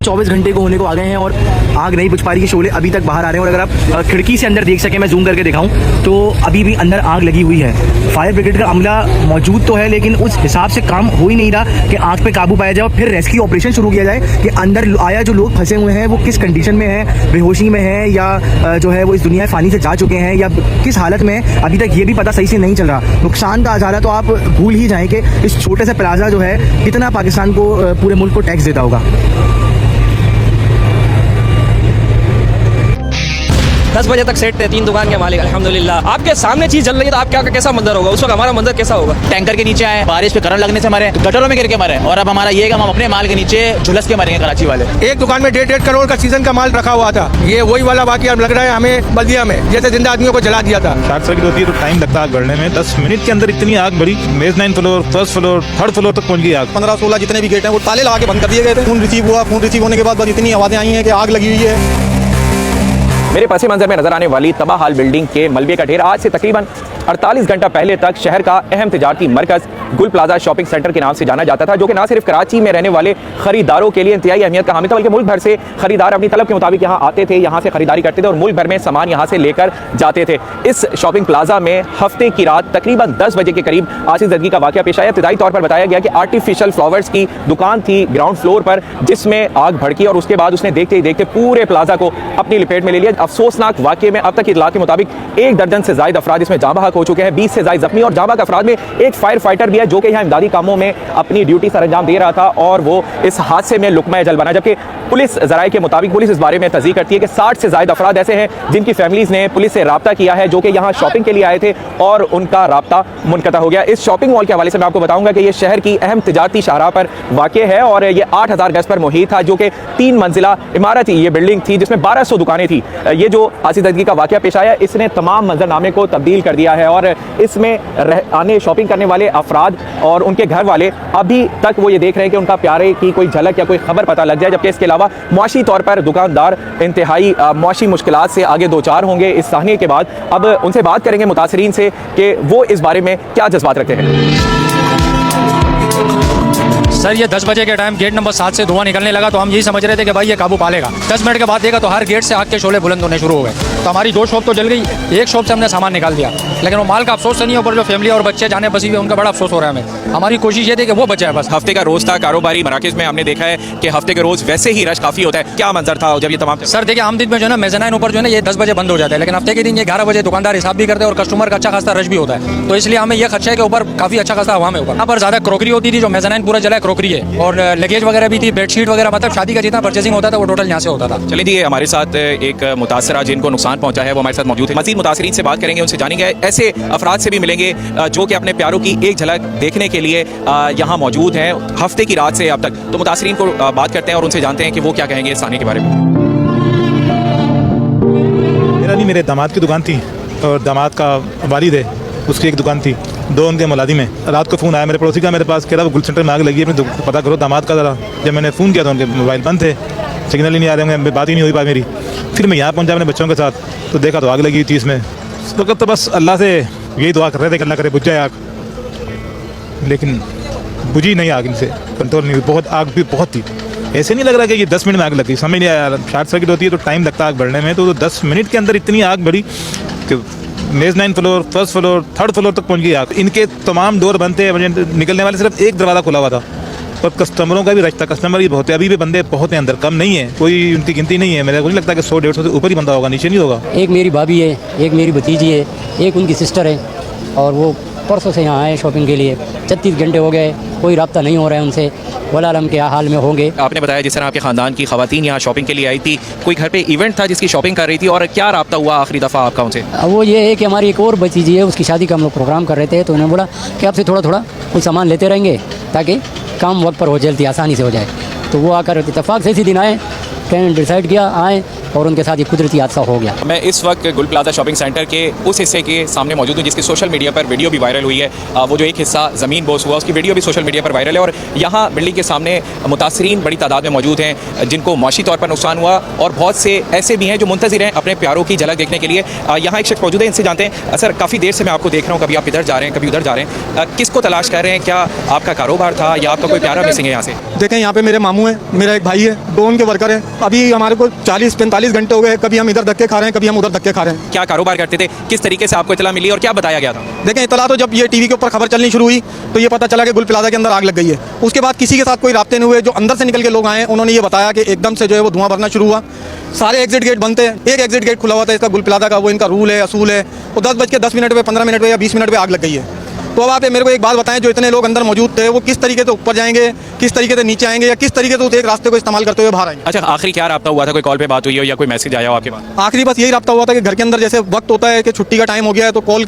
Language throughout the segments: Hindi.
24 घंटे को होने को आ गए हैं और आग नहीं बुझ पा रही है, शोले अभी तक बाहर आ रहे हैं। और अगर आप खिड़की से अंदर देख सकें, मैं जूम करके दिखाऊं तो अभी भी अंदर आग लगी हुई है। फायर ब्रिगेड का अमला मौजूद तो है, लेकिन उस हिसाब से काम हो ही नहीं रहा कि आग पे काबू पाया जाए और फिर रेस्क्यू ऑपरेशन शुरू किया जाए कि अंदर आया जो लोग फंसे हुए हैं वो किस कंडीशन में है, बेहोशी में है या जो है वो इस दुनिया फ़ानी से जा चुके हैं या किस हालत में, अभी तक ये भी पता सही से नहीं चल रहा। नुकसान का अंदाज़ा तो आप भूल ही जाएं कि इस छोटे से प्लाजा जो है कितना पाकिस्तान को, पूरे मुल्क को टैक्स देता होगा। 10 बजे तक सेट थे, 3 दुकान के मालिक अल्हम्दुलिल्लाह। आपके सामने चीज जल रही है तो आप क्या कैसा मंजर होगा उस वक्त, हमारा मंजर कैसा होगा? टैंकर के नीचे आए, बारिश पे करंट लगने से मरे, गटरों में गिर के मरे। और अब हमारा ये है कि हम अपने माल के नीचे झुलस के मरेंगे कराची वाले। एक दुकान में 1.5 करोड़ का सीजन का माल रखा हुआ था। ये वही वाला वाकया लग रहा है हमें बल्दिया में, जैसे जिंदा आदमियों को जला दिया था। शॉर्ट सर्किट होती है तो टाइम लगता है आग बढ़ने में। 10 मिनट के अंदर इतनी आग बढ़ी, mezzanine floor, first floor, third floor तक पहुंच गई आग। 15-16 जितने भी गेट हैं वो ताले लगा के बंद कर दिए गए थे। फोन रिसीव हुआ, फोन रिसीव होने के बाद बस इतनी आवाजें आई हैं कि आग लगी हुई है। मेरे पस मंजर में नजर आने वाली तबाह हाल बिल्डिंग के मलबे का ढेर आज से तकरीबन 48 घंटा पहले तक शहर का अहम तिजारती मरकज गुल प्लाजा शॉपिंग सेंटर के नाम से जाना जाता था, जो कि ना सिर्फ कराची में रहने वाले खरीदारों के लिए इंतहाई अहमियत का हामिल था, बल्कि मुल्क भर से खरीदार अपनी तलब के मुताबिक यहाँ आते थे, यहाँ से खरीदारी करते थे और मुल्क भर में सामान यहाँ से लेकर जाते थे। इस शॉपिंग प्लाजा में हफ्ते की रात तकरीबन 10 बजे के करीब आतिशबाजी का वाकया पेश आया। इब्तदाई तौर पर बताया गया कि आर्टिफिशियल फ्लावर्स की दुकान थी ग्राउंड फ्लोर पर, जिसमें आग भड़की और उसके बाद उसने देखते ही देखते पूरे प्लाजा को अपनी लपेट में ले लिया। अफसोसनाक वाकये में अब तक की इतला के मुताबिक 1 दर्जन से ज्यादा अफराद इसमें जाँ बहक हो चुके हैं, 20 से ज्यादा जख्मी, और जाँ बहक अफराद में एक फायर फाइटर भी है जो कि यहाँ इमदादी कामों में अपनी ड्यूटी सर अंजाम दे रहा था और वो इस हादसे में लुकमा जल बना। जबकि पुलिस ज़राए के मुताबिक पुलिस इस बारे में तस्दीक करती है कि 60 से ज्यादा अफराद ऐसे हैं जिनकी फैमिलीज ने पुलिस से राब्ता किया है, जो कि यहाँ शॉपिंग के लिए आए थे और उनका राब्ता मुनक़ता हो गया। इस शॉपिंग मॉल के हवाले से मैं आपको बताऊंगा कि ये शहर की अहम तिजारती शाहराह पर वाक़ है और ये 8000 गज पर मुहीत था, जो कि 3 मंजिला इमारत थी, ये बिल्डिंग थी जिसमें 1200 दुकानें थी। ये जो आतिशबाजी का वाक़या पेश आया, इसने तमाम मंजरनामे को तब्दील कर दिया है और इसमें आने शॉपिंग करने वाले अफराद और उनके घर वाले अभी तक वो ये देख रहे हैं कि उनका प्यारे की कोई झलक या कोई खबर पता लग जाए। जबकि इसके अलावा मुआशी तौर पर दुकानदार इंतहाई मुआशी मुश्किलात से आगे दो चार होंगे इस साहने के बाद। अब उनसे बात करेंगे मुतासरीन से कि वो इस बारे में क्या जज्बात रखते हैं। सर, ये 10 बजे के टाइम गेट नंबर 7 से धुआं निकलने लगा तो हम यही समझ रहे थे कि भाई ये काबू पा लेगा। 10 मिनट के बाद देखा तो हर गेट से आग के शोले बुलंद होने शुरू हो गए। तो हमारी 2 शॉप तो जल गई, एक शॉप से हमने सामान निकाल दिया, लेकिन वो माल का अफसोस नहीं है, ऊपर जो फैमिली और बच्चे जाने बसी हुए उनका बड़ा अफसोस हो रहा है हमें। हमारी कोशिश ये थी कि वो बचा है बस। हफ्ते का रोज था कारोबारी मराकज़ में, हमने देखा है कि हफ्ते के रोज वैसे ही रश काफ़ी होता है। क्या मंजर था जब ये तमाम? सर देखिए, आम दिन में जो है ना मेज़नाइन ऊपर जो है ना ये 10 बजे बंद हो जाता है, लेकिन हफ्ते के दिन ये 11 बजे दुकानदार हिसाब भी करते हैं और कस्टमर का अच्छा खासा रश भी होता है। तो इसलिए हमें यह खदशा है कि ऊपर काफ़ी अच्छा खासा हवा में ऊपर यहाँ पर ज़्यादा क्रॉकरी होती थी, जो मेज़नाइन पूरा जला क्रॉकरी है, और लगेज वगैरह भी थी, बेडशीट वगैरह, मतलब शादी का जितना परचेसिंग होता था वो टोटल यहाँ से होता था। चलिए जी, हमारे साथ एक मुतासरा जिनको नुकसान पहुंचा है वो हमारे साथ मौजूद है। मज़ीद मुतासरीन से बात करेंगे, उनसे जानेंगे, ऐसे अफराद से भी मिलेंगे जो कि अपने प्यारों की एक झलक देखने के लिए यहाँ मौजूद हैं हफ्ते की रात से अब तक। तो मुतासरीन को बात करते हैं और उनसे जानते हैं कि वो क्या कहेंगे इस साने के बारे में। मेरा नहीं, मेरे दामाद की दुकान थी और दामाद का वालिद है, उसकी एक दुकान थी, 2 उनके मुलाजिम हैं। रात को फ़ोन आया मेरे पड़ोसी का मेरे पास, कह रहा वो गुल सेंटर में आग लगी है, अपने पता करो दामाद का ज़रा। जब मैंने फ़ोन किया तो उनके मोबाइल बंद थे, सिग्नल ही नहीं आ रहे होंगे, बात ही नहीं हुई पाई मेरी। फिर मैं यहाँ पहुँचा अपने बच्चों के साथ तो देखा तो आग लगी थी इसमें। उस वक्त तो बस अल्लाह से यही दुआ कर रहे थे कि अल्लाह करे बुझ जाए आग, लेकिन बुझी नहीं आग, इनसे कंट्रोल नहीं हुई। बहुत आग भी बहुत थी, ऐसे नहीं लग रहा कि ये 10 मिनट में आग लगी, समझ नहीं आया। शॉर्ट सर्किट होती है तो टाइम लगता है आग बढ़ने में, तो 10 मिनट के अंदर इतनी आग बढ़ी कि mezzanine floor, first floor, third floor तक पहुंच गई आग। इनके तमाम डोर बंद थे, निकलने वाले सिर्फ एक दरवाज़ा खुला हुआ था और कस्टमरों का भी रश था। कस्टमर भी बहुत है, अभी भी बंदे बहुत हैं अंदर, कम नहीं है, कोई उनकी गिनती नहीं है। मेरे को नहीं लगता कि 100-150 से ऊपर ही बंदा होगा, नीचे नहीं होगा। एक मेरी भाभी है, एक मेरी भतीजी है, एक उनकी सिस्टर है, और वो परसों से यहाँ आए शॉपिंग के लिए। 36 घंटे हो गए, कोई रब्ता नहीं हो रहा है उनसे, वला आलम के हाल में होंगे। आपने बताया जिस तरह आपके ख़ानदान की ख़वातीन यहाँ शॉपिंग के लिए आई थी, कोई घर पे इवेंट था जिसकी शॉपिंग कर रही थी, और क्या रब्ता हुआ आखिरी दफ़ा आपका उनसे? वो ये है कि हमारी एक और भतीजी है, उसकी शादी का हम लोग प्रोग्राम कर रहे थे, तो उन्होंने बोला कि आपसे थोड़ा थोड़ा कुछ सामान लेते रहेंगे ताकि काम वक्त पर हो, जल्दी आसानी से हो जाए। तो वो आकर इत्तेफाक से इसी दिन आए, प्लान डिसाइड किया, आए, और उनके साथ ये कुदरती हादसा हो गया। मैं इस वक्त गुल प्लाजा शॉपिंग सेंटर के उस हिस्से के सामने मौजूद हूँ जिसकी सोशल मीडिया पर वीडियो भी वायरल हुई है। वो जो एक हिस्सा ज़मीन बोस हुआ उसकी वीडियो भी सोशल मीडिया पर वायरल है और यहाँ बिल्डिंग के सामने मुतासरीन बड़ी तादाद में मौजूद हैं जिनको मौशी तौर पर नुकसान हुआ और बहुत से ऐसे भी हैं जो मुंतज़िर हैं अपने प्यारों की झलक देखने के लिए। यहाँ एक शख्स मौजूद है, इनसे जानते हैं। सर, काफ़ी देर से मैं आपको देख रहा हूँ, कभी आप इधर जा रहे हैं कभी उधर जा रहे हैं, किसको तलाश कर रहे हैं? क्या आपका कारोबार था या आपका कोई प्यारा मिसिंग है यहाँ से? देखें, यहाँ पे मेरे मामू हैं, मेरा एक भाई है, दो उनके वर्कर हैं। अभी हमारे को 40-45 घंटे हो गए, कभी हम इधर धक्के खा रहे हैं, कभी हम उधर धक्के खा रहे हैं। क्या कारोबार करते थे? किस तरीके से आपको इतला मिली और क्या बताया गया था? देखें, इतला तो जब ये टीवी के ऊपर खबर चलनी शुरू हुई तो ये पता चला कि गुल प्लाजा के अंदर आग लग गई है। उसके बाद किसी के साथ कोई राब्ते नहीं हुए। जो अंदर से निकल के लोग आए उन्होंने ये बताया कि एकदम से जो है वो धुआं भरना शुरू हुआ। सारे एग्जिट गेट बंद थे, एक एग्जिट गेट खुला हुआ था। इसका गुल प्लाजा का वो इनका रूल है, असूल है। वो 10:10 पे 15 मिनट पे या 20 मिनट पे आग लग गई है। तो अब आप मेरे को एक बात बताएं, जो इतने लोग अंदर मौजूद थे वो किस तरीके से ऊपर जाएंगे, किस तरीके से नीचे आएंगे या किस तरीके से उस एक रास्ते को इस्तेमाल करते हुए बाहर आएंगे? अच्छा, आखिरी क्या रब्ता हुआ था? कोई कॉल पे बात हुई हो या कोई मैसेज आया हो आपके पास? आखिरी बस यही रब्ता हुआ था कि घर के अंदर जैसे वक्त होता है कि छुट्टी का टाइम हो गया है तो कॉल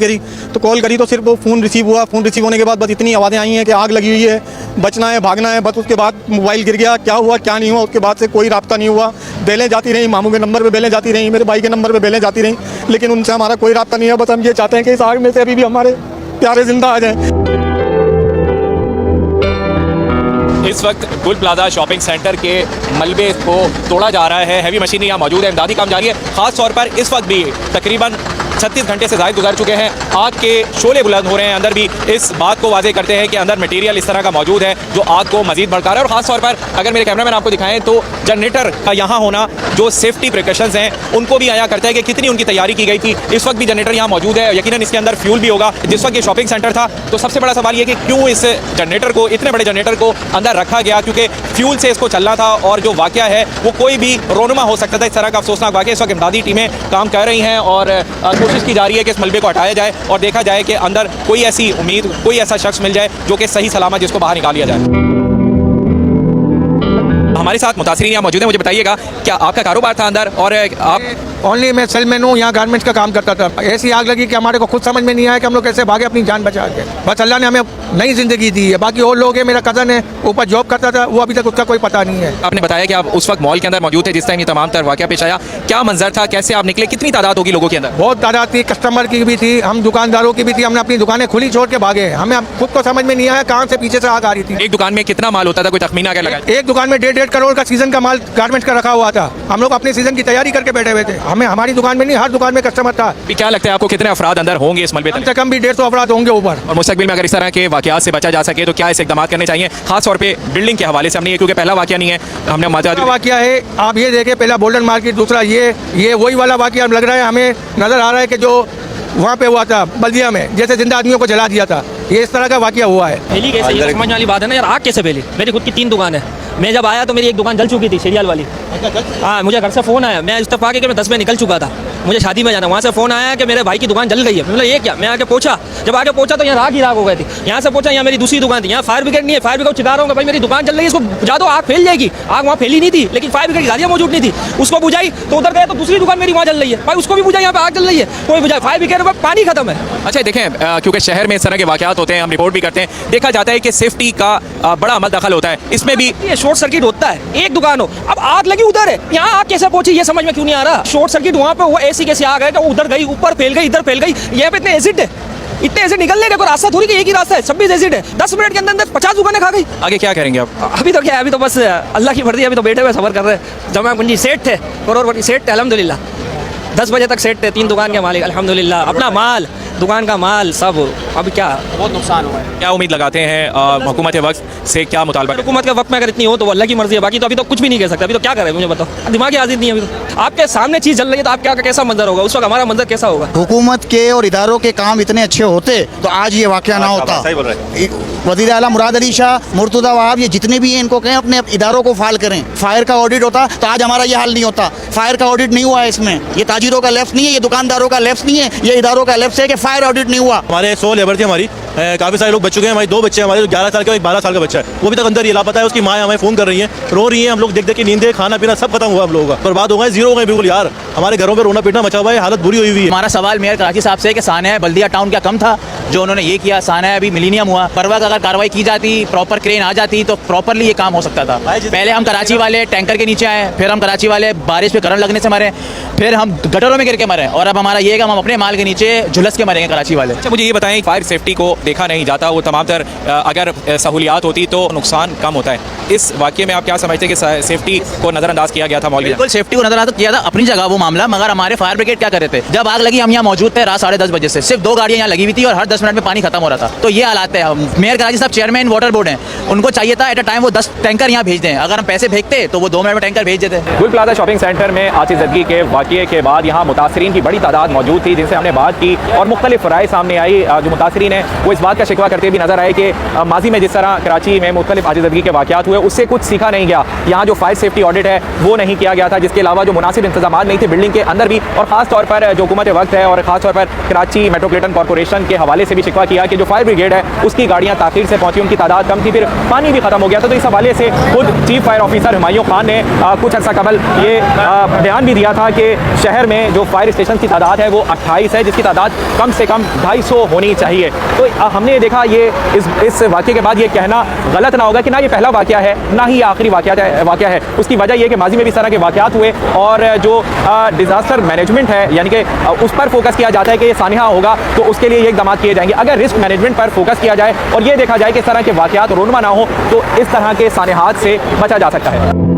करी तो सिर्फ वो फ़ोन रिसीव हुआ। फ़ोन रिसीव होने के बाद बस इतनी आवाज़ें आई हैं कि आग लगी हुई है, बचना है, भागना है। बस उसके बाद मोबाइल गिर गया, क्या हुआ क्या नहीं हुआ उसके बाद से कोई रब्ता नहीं हुआ। बेलें जाती रहीं, मामू के नंबर पर बेलें जाती रहीं, मेरे भाई के नंबर पर बेलें जाती रहीं, लेकिन उनसे हमारा कोई रब्ता नहीं है। बस हम ये चाहते हैं कि इस आग में से अभी भी हमारे प्यारे जिंदा आ जाएँ। इस वक्त गुल प्लाजा शॉपिंग सेंटर के मलबे को तोड़ा जा रहा है। हैवी मशीनरी यहाँ मौजूद है, इमदादी काम जारी है। खास तौर पर इस वक्त भी तकरीबन 36 घंटे से ज़ायद गुजर चुके हैं। आग के शोले बुलंद हो रहे हैं। अंदर भी इस बात को वाज़ेह करते हैं कि अंदर मटेरियल इस तरह का मौजूद है जो आग को मजीद भड़का रहा है। और ख़ास तौर पर अगर मेरे कैमरामैन आपको दिखाएं तो जनरेटर का यहाँ होना जो सेफ्टी प्रिकॉशंस हैं उनको भी आया करता है कि कितनी उनकी तैयारी की गई थी। इस वक्त भी जनरेटर यहाँ मौजूद है, यकीनन इसके अंदर फ्यूल भी होगा। जिस वक्त ये शॉपिंग सेंटर था तो सबसे बड़ा सवाल ये कि क्यों इस जनरेटर को, इतने बड़े जनरेटर को अंदर रखा गया, क्योंकि फ्यूल से इसको चलना था और जो वाक़या है वो कोई भी रोनुमा हो सकता था। इस तरह का अफसोसनाक वाक़या। इस वक्त इमदादी टीमें काम कर रही हैं और कोशिश की जा रही है कि इस मलबे को हटाया जाए और देखा जाए कि अंदर कोई ऐसी उम्मीद, कोई ऐसा शख्स मिल जाए जो कि सही सलामत जिसको बाहर निकाल लिया जाए। हमारे साथ मुतासरीन यहाँ मौजूद है। मुझे बताइएगा, क्या आपका कारोबार था अंदर और आप? ओनली मैं सेलमैन हूँ, यहाँ गारमेंट्स का काम करता था। ऐसी आग लगी कि हमारे को खुद समझ में नहीं आया कि हम लोग कैसे भागे अपनी जान बचा के। बस अल्लाह ने हमें नई ज़िंदगी दी है। बाकी और लोग हैं, मेरा कज़न है ऊपर जॉब करता था, वो अभी तक उसका कोई पता नहीं है। आपने बताया कि आप उस वक्त मॉल के अंदर मौजूद थे जिस टाइम ये तमाम तर वाक़या पेश आया। क्या मंजर था, कैसे आप निकले, कितनी तादाद होगी लोगों के अंदर? बहुत तादाद थी, कस्टमर की भी थी, हम दुकानदारों की भी थी। हमने अपनी दुकानें खुली छोड़ के भागे। हमें खुद को समझ में नहीं आया कहाँ से पीछे से आग आ रही थी। एक दुकान में कितना माल होता था, कोई तखमीना क्या लगा? एक दुकान में 1.5 करोड़ का सीजन का माल गारमेंट्स का रखा हुआ था। हम लोग अपने सीजन की तैयारी करके बैठे हुए थे। हमें हमारी दुकान में नहीं, हर दुकान में कस्टमर था। क्या लगता है आपको, कितने अफराद अंदर होंगे इस मलबे? कम से कम भी 150 अफराद होंगे ऊपर। और मुस्तकबिल में अगर इस तरह के वाक़यात से बचा जा सके तो क्या ऐसे इक़दाम करने चाहिए, खास तौर पे बिल्डिंग के हवाले से? हमने ये क्योंकि पहला वाक़या नहीं है, हमने वाक़या है। आप ये देखें, पहला गोल्डन मार्केट, दूसरा ये वही वाला वाक़या लग रहा है। हमें नज़र आ रहा है कि जो वहाँ पे हुआ था बल्दिया में, जैसे जिंदा आदमियों को जला दिया था, ये इस तरह का वाक़या हुआ है। फैली कैसे, ये समझने वाली बात है ना यार। आग कैसे फैली? मेरी खुद की 3 दुकान है। मैं जब आया तो मेरी एक दुकान जल चुकी थी, सीरियल वाली। हाँ, मुझे घर से फ़ोन आया, मैं इस्तीफा के मैं 10 में निकल चुका था, मुझे शादी में जाना। वहाँ से फ़ोन आया कि मेरे भाई की दुकान जल गई है। मतलब ये क्या? मैं आके पहुँचा, जब आगे पहुँचा तो यहाँ राग ही राग हो गई थी। यहाँ से पहुँचा, यहाँ मेरी दूसरी दुकान थी, यहाँ फायर ब्रिगेड नहीं है। फायर ब्रिगेड चिल्ला रहा हूँ भाई मेरी दुकान जल रही है, इसको बुझा दो, आग फैल जाएगी। आग वहाँ फैली नहीं थी, लेकिन फायर ब्रिगेड की गाड़ियाँ मौजूद नहीं थी। उसको बुझाई तो उधर गए तो दूसरी दुकान मेरी वहाँ जल रही है, भाई उसको भी बुझाई, यहाँ पे आग जल रही है, कोई बुझाई। फायर ब्रिगेड में पानी खत्म है। अच्छा देखें, क्योंकि शहर में इस तरह के वाक़यात होते हैं, हम रिपोर्ट भी करते हैं, देखा जाता है कि सेफ्टी का बड़ा अमल दखल होता है। इसमें भी ये शॉर्ट सर्किट होता है, एक दुकान हो, अब आग लगी उधर है, यहाँ आग कैसे पहुंची ये समझ में क्यों नहीं आ रहा। शॉर्ट सर्किट वहाँ पे हुआ, ऐसी कैसे आग है कि उधर गई, ऊपर फैल गई, इधर फैल गई। यहाँ पे इतने एसिड है, इतने एसिड निकलने का कोई रास्ता थोड़ी कि एक ही रास्ता है, 26 एसिड है। 10 मिनट के अंदर 50 दुकानें खा गई। आगे क्या करेंगे आप? अभी तो क्या है, अभी तो बस अल्लाह की मर्जी। अभी तो बैठे हुए सफर कर रहे हैं। जमा पूंजी सेठ थे, करोड़पति सेठ थे, अल्हम्दुलिल्लाह 10 बजे तक सेठ थे, 3 दुकान के मालिक, अल्हम्दुलिल्लाह। अपना माल, दुकान का माल सब। अभी क्या बहुत नुकसान हुआ है। क्या उम्मीद लगाते हैं हुकूमत वक्त से, क्या मुतालबा? हुकूमत के वक्त में अगर इतनी हो तो वो अल्लाह की मर्जी है, बाकी तो अभी तो कुछ भी नहीं कह सकते। अभी तो क्या करें, मुझे बताओ, दिमागी आज़ादी नहीं है अभी तो। आपके सामने चीज़ जल रही है तो आप क्या, कैसा मंजर होगा उस वक्त, हमारा मंजर कैसा होगा? हुकूमत के और इदारों के काम इतने अच्छे होते तो आज ये वाक़या ना होता। वज़ीर आला मुराद अली शाह, मुर्तज़ा वहाब, ये जितने भी हैं इनको कहें अपने इदारों को फाल करें। फायर का ऑडिट होता तो आज हमारा ये हाल नहीं होता। फायर का ऑडिट नहीं हुआ है इसमें, ये ताजिरों का लेफ्ट नहीं है, ये दुकानदारों का लेफ्ट नहीं है, ये इदारों का लेफ्ट है कि फायर ऑडिट नहीं हुआ। हमारे 100 लेबर थी हमारी, काफ़ी सारे लोग बच चुके हैं। हमारे 2 बच्चे हैं, हमारे 11 साल का, एक 12 साल का बच्चा है, वो अभी तक अंदर ही लापता है। उसकी माँ हमें फ़ोन कर रही है, रो रही है। हम लोग देख देख के नींदें, खाना पीना सब खत्म हुआ हम लोगों का, बर्बाद हो गए, जीरो हो गए बिल्कुल यार। हमारे घरों पर रोना पीटना मचा हुआ है, हालत बुरी हुई हुई है। हमारा सवाल मेयर कराची साहब से है कि सानिया बल्दिया टाउन क्या कम था जो उन्होंने ये किया? सानिया अभी मिलीनियम हुआ, पर वक्त अगर कार्रवाई की जाती, प्रॉपर क्रेन आ जाती तो प्रॉपरली ये काम हो सकता था। पहले हम कराची वाले टैंकर के नीचे आए, फिर हम कराची वाले बारिश पे करंट लगने से मरे, फिर हम गटरों में गिर के मरे, और अब हमारा ये है कि हम अपने माल के नीचे झुलस के मरेंगे कराची वाले। अच्छा, मुझे ये बताएं, फायर सेफ्टी को देखा नहीं जाता, वो तमाम तर अगर सहूलियात होती तो नुकसान कम होता है। इस वाक़ये में आप क्या समझते हैं कि सेफ्टी को नज़रअंदाज किया गया था? मौलवी बिल्कुल सेफ्टी को नजरअंदाज किया था अपनी जगह वो मामला, मगर हमारे फायर ब्रिगेड क्या कर रहे थे? जब आग लगी हम यहाँ मौजूद थे रात 10:30 बजे से, सिर्फ 2 गाड़ियाँ यहाँ लगी हुई थी और हर 10 मिनट में पानी खत्म हो रहा था। तो ये हालात है। मेयर कराची साहब चेयरमैन वाटर बोर्ड हैं, उनको चाहिए था एट अ टाइम वो 10 टैंकर यहाँ भेज दें। अगर हम पैसे भेजते तो वो 2 मिनट में टैंकर भेज देते। गुल प्लाजा शॉपिंग सेंटर में आतिशबाजी के वाक़ये के बाद यहाँ मुतासरीन की बड़ी तादाद मौजूद थी, जिनसे हमने बात की और मुख्तलिफ राय सामने आई। जो मुतासरीन है वो इस बात का शिकवा करते भी नजर आए कि माजी में जिस तरह कराची में मुख्तलिफ आतिशबाजी के वाक़यात हुए उससे कुछ सीखा नहीं गया। यहाँ जो फायर सेफ्टी ऑडिट है वो नहीं किया गया था, जिसके अलावा जो मुनासिब इंतजाम नहीं थे बिल्डिंग के अंदर भी, और ख़ास तौर पर जो हुकूमत वक्त है और ख़ास तौर पर कराची मेट्रोपॉलिटन कॉर्पोरेशन के हवाले से भी शिकवा किया कि जो फायर ब्रिगेड है उसकी गाड़ियाँ ताख़ीर से पहुँची, उनकी तादाद कम थी, फिर पानी भी खत्म हो गया था। तो इस हवाले से खुद chief fire officer Humayun Khan ने कुछ अर्सा कबल ये बयान भी दिया था कि शहर में जो फायर स्टेशन की तादाद है वो 28 है, जिसकी तादाद कम से कम 250 होनी चाहिए। तो हमने देखा ये इस वाक़ये के बाद ये कहना गलत ना होगा कि ना ये पहला वाक़या है ना ही ये आखिरी वाक़या है। उसकी वजह ये कि माजी में भी इस तरह के वाक़यात हुए और जो डिज़ास्टर मैनेजमेंट है यानी कि उस पर फोकस किया जाता है कि ये सानिया होगा तो उसके लिए ये इक़दाम किए जाएंगे। अगर रिस्क मैनेजमेंट पर फोकस किया जाए और ये देखा जाए कि इस तरह के वाक़यात रोनमा ना हो तो इस तरह के सानियात से बचा जा सकता है।